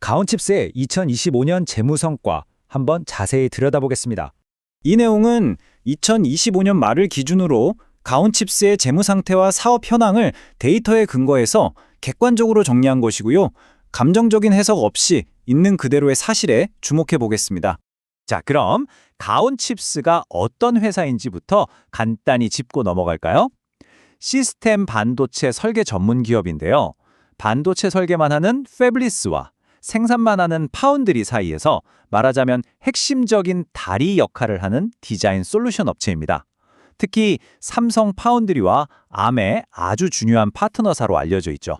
가온칩스의 2025년 재무 성과 한번 자세히 들여다보겠습니다. 이 내용은 2025년 말을 기준으로 가온칩스의 재무 상태와 사업 현황을 데이터에 근거해서 객관적으로 정리한 것이고요. 감정적인 해석 없이 있는 그대로의 사실에 주목해 보겠습니다. 자, 그럼 가온칩스가 어떤 회사인지부터 간단히 짚고 넘어갈까요? 시스템 반도체 설계 전문 기업인데요. 반도체 설계만 하는 패블리스와 생산만 하는 파운드리 사이에서 말하자면 핵심적인 다리 역할을 하는 디자인 솔루션 업체입니다. 특히 삼성 파운드리와 Arm의 아주 중요한 파트너사로 알려져 있죠.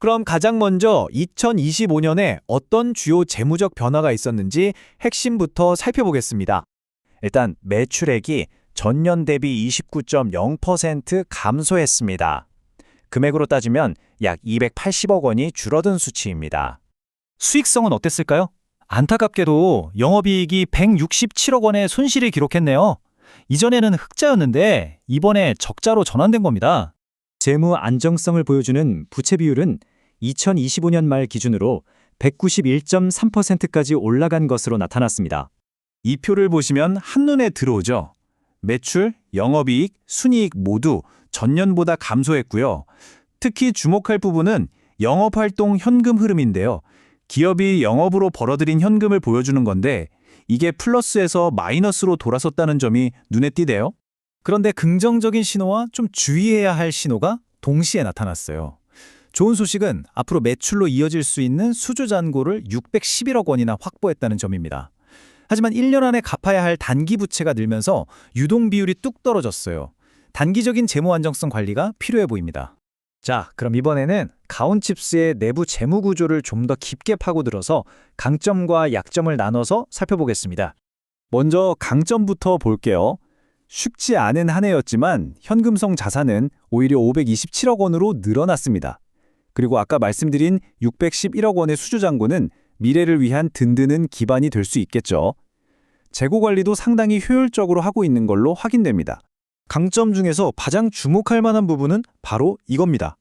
그럼 가장 먼저 2025년에 어떤 주요 재무적 변화가 있었는지 핵심부터 살펴보겠습니다. 일단 매출액이 전년 대비 29.0% 감소했습니다. 금액으로 따지면 약 280억 원이 줄어든 수치입니다. 수익성은 어땠을까요? 안타깝게도 영업이익이 167억 원의 손실을 기록했네요. 이전에는 흑자였는데 이번에 적자로 전환된 겁니다. 재무 안정성을 보여주는 부채 비율은 2025년 말 기준으로 191.3%까지 올라간 것으로 나타났습니다. 이 표를 보시면 한눈에 들어오죠. 매출, 영업이익, 순이익 모두 전년보다 감소했고요. 특히 주목할 부분은 영업활동 현금 흐름인데요. 기업이 영업으로 벌어들인 현금을 보여주는 건데 이게 플러스에서 마이너스로 돌아섰다는 점이 눈에 띄네요. 그런데 긍정적인 신호와 좀 주의해야 할 신호가 동시에 나타났어요. 좋은 소식은 앞으로 매출로 이어질 수 있는 수주 잔고를 611억 원이나 확보했다는 점입니다. 하지만 1년 안에 갚아야 할 단기 부채가 늘면서 유동 비율이 뚝 떨어졌어요. 단기적인 재무 안정성 관리가 필요해 보입니다. 자, 그럼 이번에는 가온칩스의 내부 재무 구조를 좀 더 깊게 파고들어서 강점과 약점을 나눠서 살펴보겠습니다. 먼저 강점부터 볼게요. 쉽지 않은 한 해였지만 현금성 자산은 오히려 527억 원으로 늘어났습니다. 그리고 아까 말씀드린 611억 원의 수주잔고는 미래를 위한 든든한 기반이 될 수 있겠죠. 재고 관리도 상당히 효율적으로 하고 있는 걸로 확인됩니다. 강점 중에서 가장 주목할 만한 부분은 바로 이겁니다.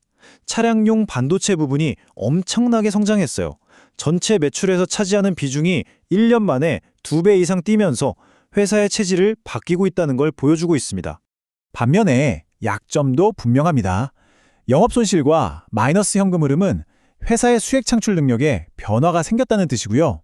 차량용 반도체 부분이 엄청나게 성장했어요. 전체 매출에서 차지하는 비중이 1년 만에 2배 이상 뛰면서 회사의 체질을 바뀌고 있다는 걸 보여주고 있습니다. 반면에 약점도 분명합니다. 영업손실과 마이너스 현금 흐름은 회사의 수익 창출 능력에 변화가 생겼다는 뜻이고요.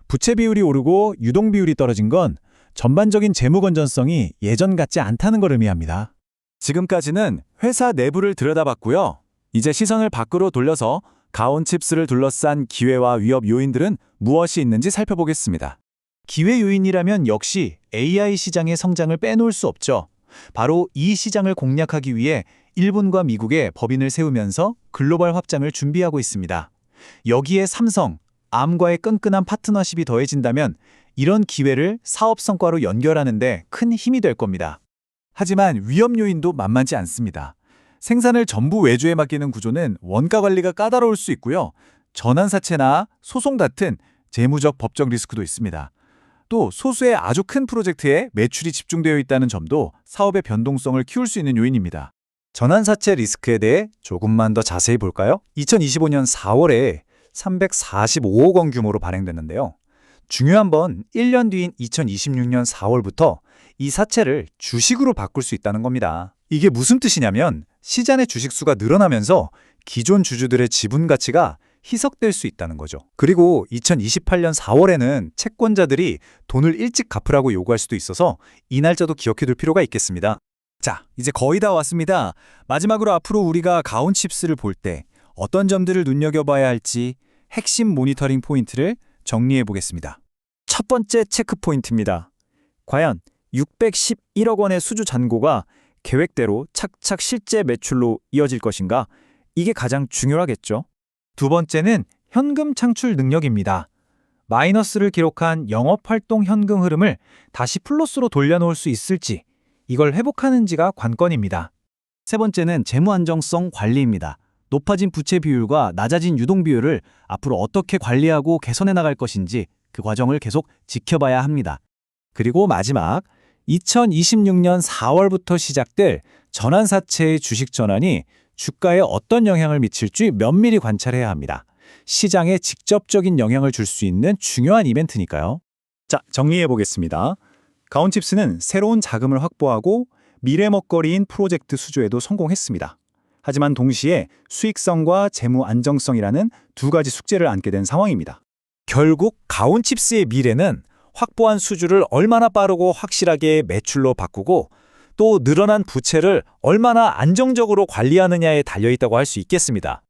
부채 비율이 오르고 유동 비율이 떨어진 건 전반적인 재무 건전성이 예전 같지 않다는 걸 의미합니다. 지금까지는 회사 내부를 들여다봤고요. 이제 시선을 밖으로 돌려서 가온칩스를 둘러싼 기회와 위협 요인들은 무엇이 있는지 살펴보겠습니다. 기회 요인이라면 역시 AI 시장의 성장을 빼놓을 수 없죠. 바로 이 시장을 공략하기 위해 일본과 미국에 법인을 세우면서 글로벌 확장을 준비하고 있습니다. 여기에 삼성, Arm과의 끈끈한 파트너십이 더해진다면 이런 기회를 사업 성과로 연결하는 데 큰 힘이 될 겁니다. 하지만 위험 요인도 만만치 않습니다. 생산을 전부 외주에 맡기는 구조는 원가 관리가 까다로울 수 있고요. 전환사채나 소송 같은 재무적 법적 리스크도 있습니다. 또 소수의 아주 큰 프로젝트에 매출이 집중되어 있다는 점도 사업의 변동성을 키울 수 있는 요인입니다. 전환사채 리스크에 대해 조금만 더 자세히 볼까요? 2025년 4월에 345억 원 규모로 발행됐는데요. 중요한 건 1년 뒤인 2026년 4월부터 이 사채를 주식으로 바꿀 수 있다는 겁니다. 이게 무슨 뜻이냐면 시장의 주식 수가 늘어나면서 기존 주주들의 지분 가치가 희석될 수 있다는 거죠. 그리고 2028년 4월에는 채권자들이 돈을 일찍 갚으라고 요구할 수도 있어서 이 날짜도 기억해둘 필요가 있겠습니다. 자, 이제 거의 다 왔습니다. 마지막으로 앞으로 우리가 가온칩스를 볼 때 어떤 점들을 눈여겨봐야 할지 핵심 모니터링 포인트를 정리해 보겠습니다. 첫 번째 체크 포인트입니다. 과연 611억 원의 수주 잔고가 계획대로 착착 실제 매출로 이어질 것인가? 이게 가장 중요하겠죠. 두 번째는 현금 창출 능력입니다. 마이너스를 기록한 영업활동 현금 흐름을 다시 플러스로 돌려놓을 수 있을지, 이걸 회복하는지가 관건입니다. 세 번째는 재무 안정성 관리입니다. 높아진 부채 비율과 낮아진 유동 비율을 앞으로 어떻게 관리하고 개선해 나갈 것인지 그 과정을 계속 지켜봐야 합니다. 그리고 마지막, 2026년 4월부터 시작될 전환사채의 주식 전환이 주가에 어떤 영향을 미칠지 면밀히 관찰해야 합니다. 시장에 직접적인 영향을 줄 수 있는 중요한 이벤트니까요. 자, 정리해 보겠습니다. 가온칩스는 새로운 자금을 확보하고 미래 먹거리인 프로젝트 수주에도 성공했습니다. 하지만 동시에 수익성과 재무 안정성이라는 두 가지 숙제를 안게 된 상황입니다. 결국 가온칩스의 미래는 확보한 수주를 얼마나 빠르고 확실하게 매출로 바꾸고 또 늘어난 부채를 얼마나 안정적으로 관리하느냐에 달려있다고 할 수 있겠습니다.